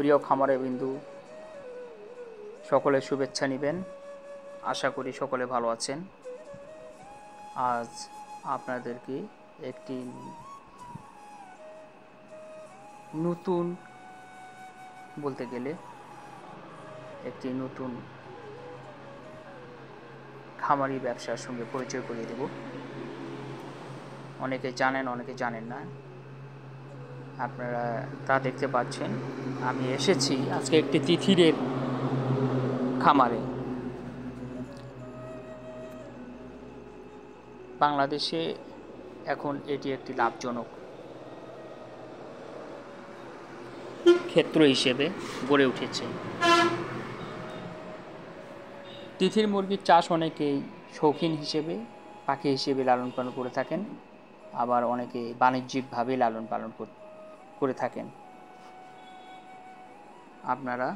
প্রিয় খামারে বিন্দু, সকলে শুভেচ্ছা নেবেন। আশা করি সকলে ভালো আছেন। আজ আপনাদেরকে একটি নতুন বলতে গেলে একটি নতুন খামারি ব্যবসার সঙ্গে পরিচয় করিয়ে দেব। অনেকে জানেন, অনেকে জানেন না। আপনারা তা দেখতে পাচ্ছেন। আমি এসেছি আজকে একটি তিথিরের খামারে। বাংলাদেশে এখন এটি একটি লাভজনক ক্ষেত্র হিসেবে গড়ে উঠেছে। তিথির মুরগির চাষ অনেকেই শৌখিন হিসেবে, পাখি হিসেবে লালন পালন করে থাকেন, আবার অনেকে বাণিজ্যিকভাবে লালন পালন করে থাকেন। আপনারা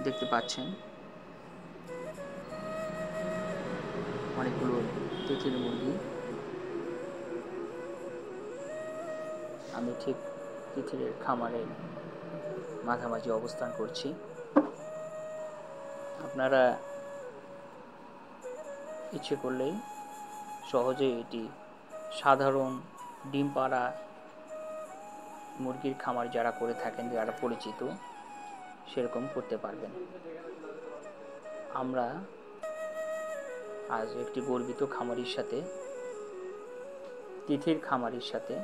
দেখতে পাচ্ছেন অনেকগুলো তিথির মুরগি। আমি ঠিক তিথিরের খামারের মাঝামাঝি অবস্থান করছি। আপনারা ইচ্ছে করলেই সহজে এটি সাধারণ ডিম পাড়া মুরগির খামার যারা করে থাকেন, যারা পরিচিত, সেরকম করতে পারবেন। আমরা আজ একটি গর্বিত খামারির সাথে, তিথির খামারির সাথে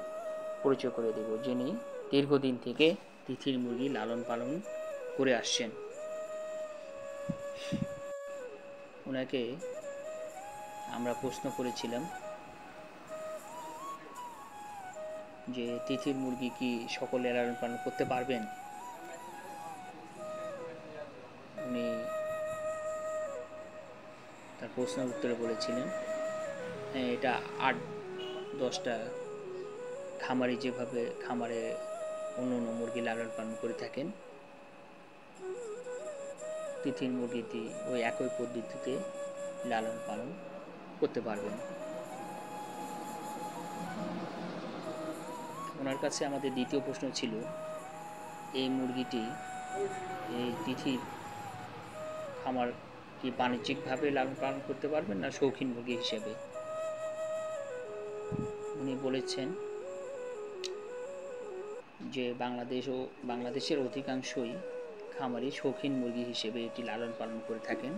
পরিচয় করে দেব, যিনি দীর্ঘদিন থেকে তিথির মুরগি লালন পালন করে আসছেন। ওনাকে আমরা প্রশ্ন করেছিলাম যে তিথির মুরগি কি সকলে লালন পালন করতে পারবেন। উনি তার প্রশ্নের উত্তরে বলেছিলেন, হ্যাঁ, এটা 8-10টা খামারি যেভাবে খামারে অন্য অন্য মুরগি লালন পালন করে থাকেন, তিথির মুরগিটি ওই একই পদ্ধতিতে লালন পালন করতে পারবেন। ওনার কাছে আমাদের দ্বিতীয় প্রশ্ন ছিল, এই মুরগিটি, এই তিথির খামার কি বাণিজ্যিকভাবে লালন পালন করতে পারবেন না শৌখিন মুরগি হিসেবে। উনি বলেছেন যে বাংলাদেশের অধিকাংশই খামারি শৌখিন মুরগি হিসেবে এটি লালন পালন করে থাকেন,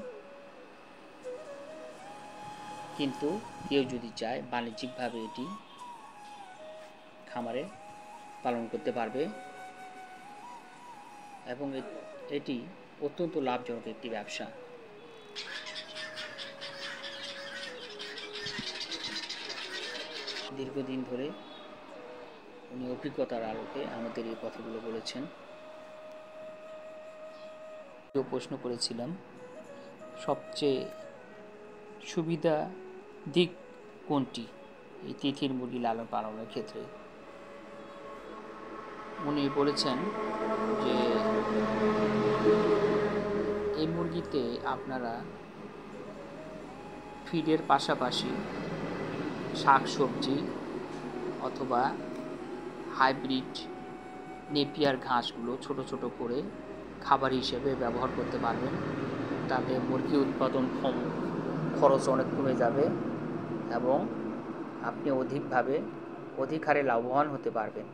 কিন্তু কেউ যদি চায় বাণিজ্যিকভাবে এটি খামারে পালন করতে পারবে এবং এটি অত্যন্ত লাভজনক একটি ব্যবসা। দীর্ঘদিন ধরে উনি অভিজ্ঞতার আলোকে আমাদের এই কথাগুলো বলেছেন। প্রশ্ন করেছিলাম সবচেয়ে সুবিধা দিক কোনটি এই তিথির মুরগি লালন পালনের ক্ষেত্রে। উনি বলেছেন যে এই মুরগিতে আপনারা ফিডের পাশাপাশি শাকসবজি অথবা হাইব্রিড নেপিয়ার ঘাসগুলো ছোট ছোট করে খাবার হিসেবে ব্যবহার করতে পারবেন। তাতে মুরগি উৎপাদন খরচ অনেক কমে যাবে এবং আপনি অধিক হারে লাভবান হতে পারবেন।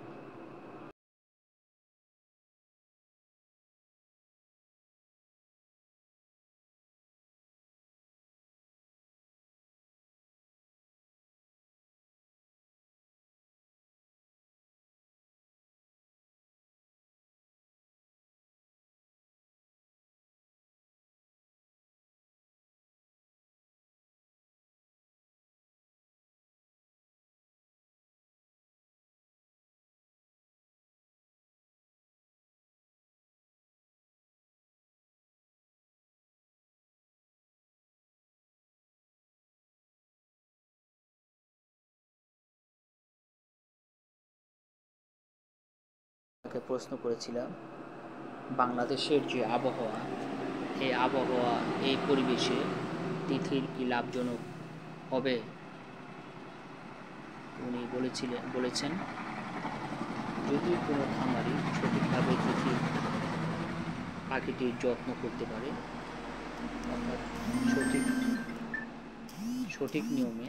প্রশ্ন করেছিলাম বাংলাদেশের যে আবহাওয়া, এই পরিবেশে তিথির কি লাভজনক হবে। উনি বলেছেন যদি কোনো খামারি সঠিকভাবে তিথি পাখিটির যত্ন করতে পারে, অর্থাৎ সঠিক নিয়মে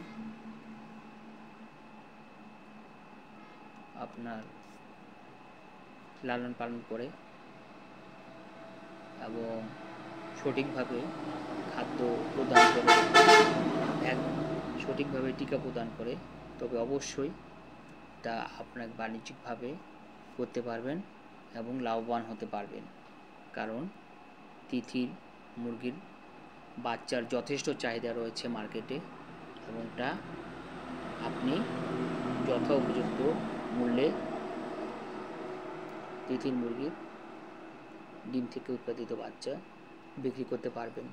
আপনার লালন পালন করে এবং সঠিকভাবে খাদ্য প্রদান করে, সঠিকভাবে টিকা প্রদান করে, তবে অবশ্যই তা আপনার বাণিজ্যিকভাবে করতে পারবেন এবং লাভবান হতে পারবেন। কারণ তিথির মুরগির বাচ্চার যথেষ্ট চাহিদা রয়েছে মার্কেটে, এবং তা আপনি যথোপযুক্ত মূল্যে তিথির মুরগির ডিম থেকে উৎপাদিত বাচ্চা বিক্রি করতে পারবেন।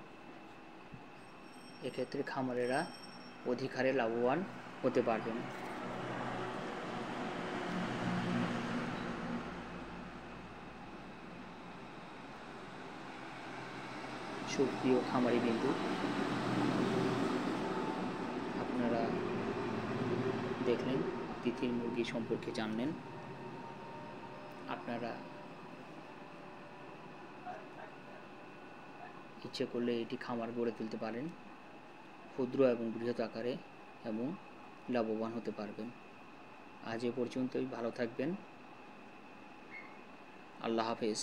এক্ষেত্রে খামারেরা অধিক হারে লাভবান হতে পারবেন। সুপ্রিয় খামারি বিন্দু, আপনারা দেখলেন, তিথির মুরগি সম্পর্কে জানলেন। আপনারা ইচ্ছে করলে এটি খামার গড়ে তুলতে পারেন, ক্ষুদ্র এবং বৃহৎ আকারে, এবং লাভবান হতে পারবেন। আজ এ পর্যন্তই। ভালো থাকবেন। আল্লাহ হাফেজ।